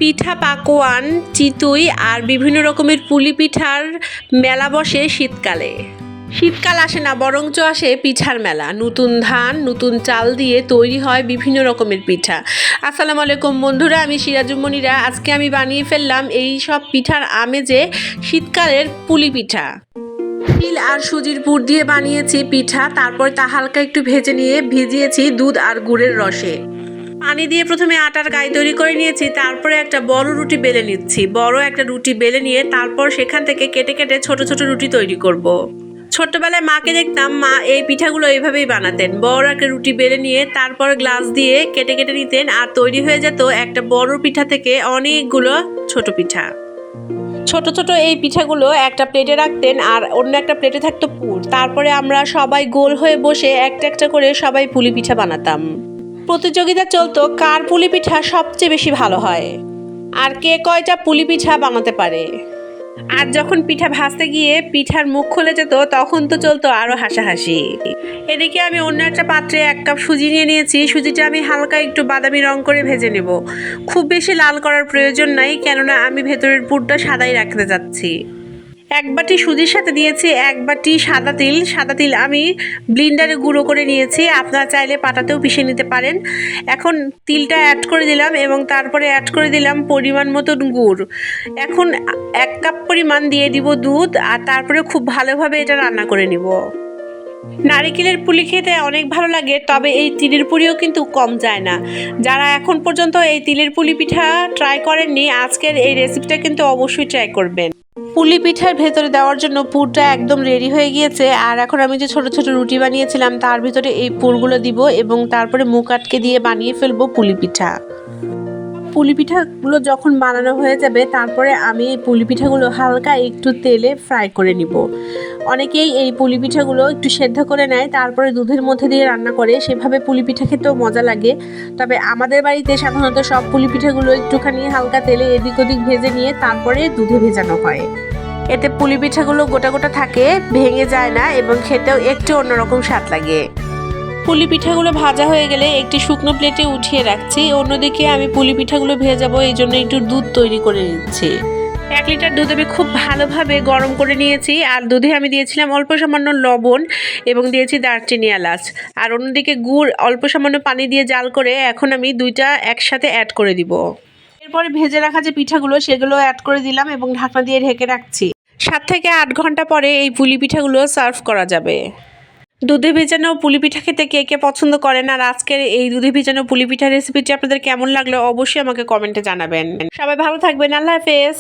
পিঠা পাকোয়ান, চিতই আর বিভিন্ন রকমের পুলি পিঠার মেলা বসে শীতকালে। শীতকাল আসে না, বরঞ্চ আসে পিঠার মেলা। নতুন ধান, নতুন চাল দিয়ে তৈরি হয় বিভিন্ন রকমের পিঠা। আসসালামু আলাইকুম বন্ধুরা, আমি সিরাজুমনিরা। আজকে আমি বানিয়ে ফেললাম এই সব পিঠার আমেজে শীতকালের পুলি পিঠা। তিল আর সুজির পুর দিয়ে বানিয়েছি পিঠা, তারপর তা হালকা একটু ভেজে নিয়ে ভিজিয়েছি দুধ আর গুড়ের রসে। পানি দিয়ে প্রথমে আটার গায়ে তৈরি করে নিয়েছি, তারপরে একটা বড় রুটি বেলে নিচ্ছি। বড় একটা রুটি বেলে নিয়ে তারপর সেখান থেকে কেটে কেটে ছোট ছোট রুটি তৈরি করব। ছোট্টবেলায় মাকে দেখতাম, মা এই পিঠাগুলো এইভাবেই বানাতেন। বড় একটা রুটি বেলে নিয়ে তারপর গ্লাস দিয়ে কেটে কেটে নিতেন, আর তৈরি হয়ে যেত একটা বড় পিঠা থেকে অনেকগুলো ছোট পিঠা। ছোট ছোট এই পিঠাগুলো একটা প্লেটে রাখতেন, আর অন্য একটা প্লেটে থাকতো পুর। তারপরে আমরা সবাই গোল হয়ে বসে একটা একটা করে সবাই পুলি পিঠা বানাতাম। প্রতিযোগিতা চলতো কার পুলি পিঠা সবচেয়ে বেশি ভালো হয়, আর কে কয়টা পুলি পিঠা বানাতে পারে। আর যখন পিঠা ভাজতে গিয়ে পিঠার মুখ খুলে যেত, তখন তো চলতো আরো হাসাহাসি। এদিকে আমি অন্য একটা পাত্রে 1 কাপ সুজি নিয়ে নিয়েছি। সুজিটা আমি হালকা একটু বাদামি রং করে ভেজে নেব। খুব বেশি লাল করার প্রয়োজন নাই, কেননা আমি ভেতরের পুরটা সাদাই রাখতে যাচ্ছি। 1 বাটি সুজির সাথে দিয়েছি 1 বাটি সাদা তিল। সাদা তিল আমি ব্লিন্ডারে গুঁড়ো করে নিয়েছি, আপনারা চাইলে পাটাতেও পিষে নিতে পারেন। এখন তিলটা অ্যাড করে দিলাম এবং তারপরে অ্যাড করে দিলাম পরিমাণ মতন গুড়। এখন 1 কাপ পরিমাণ দিয়ে দিব দুধ, আর তারপরে খুব ভালোভাবে এটা রান্না করে নিব। নারিকেলের পুলি খেতে অনেক ভালো লাগে, তবে এই তিলের পুলিও কিন্তু কম যায় না। যারা এখন পর্যন্ত এই তিলের পুলি পিঠা ট্রাই করেননি, আজকের এই রেসিপিটা কিন্তু অবশ্যই ট্রাই করবেন। পুলি পিঠার ভেতরে দেওয়ার জন্য পুরটা একদম রেডি হয়ে গিয়েছে, আর এখন আমি যে ছোট ছোট রুটি বানিয়েছিলাম তার ভিতরে এই পুরগুলো দিব এবং তারপরে মুখ আটকে দিয়ে বানিয়ে ফেলবো পুলি পিঠা। পুলি পিঠাগুলো যখন বানানো হয়ে যাবে, তারপরে আমি এই পুলি পিঠাগুলো হালকা একটু তেলে ফ্রাই করে নিব। অনেকেই এই পুলি পিঠাগুলো একটু সেদ্ধ করে নেয়, তারপরে দুধের মধ্যে দিয়ে রান্না করে। সেভাবে পুলি পিঠা খেতেও মজা লাগে, তবে আমাদের বাড়িতে সাধারণত সব পুলি পিঠাগুলো একটুখানি হালকা তেলে এদিক ওদিক ভেজে নিয়ে তারপরে দুধে ভেজানো হয়। এতে পুলি পিঠাগুলো গোটা গোটা থাকে, ভেঙে যায় না এবং খেতেও একটু অন্যরকম স্বাদ লাগে। পুলি পিঠাগুলো ভাজা হয়ে গেলে একটি শুকনো প্লেটে উঠিয়ে রাখছি। অন্যদিকে আমি পুলি পিঠাগুলো ভেজাবো, এই জন্য একটু দুধ তৈরি করে নিচ্ছি। 1 লিটার দুধ আমি খুব ভালোভাবে গরম করে নিয়েছি, আর দুধে আমি দিয়েছিলাম অল্প সামান্য লবণ এবং দিয়েছি দারচিনি, এলাচ। আর অন্যদিকে গুড় অল্প সামান্য পানি দিয়ে জাল করে এখন আমি দুইটা একসাথে অ্যাড করে দিব। এরপরে ভেজে রাখা যে পিঠাগুলো সেগুলো অ্যাড করে দিলাম এবং ঢাকনা দিয়ে ঢেকে রাখছি। 7 থেকে 8 ঘন্টা পরে এই পুলি পিঠাগুলো সার্ভ করা যাবে। দুধে ভেজানো পুলি পিঠা খেতে কে কে পছন্দ করেন, আর আজকের এই দুধে ভেজানো পুলি পিঠা রেসিপিটি আপনাদের কেমন লাগলো অবশ্যই আমাকে কমেন্টে জানাবেন। সবাই ভালো থাকবেন, আল্লাহ হাফেজ।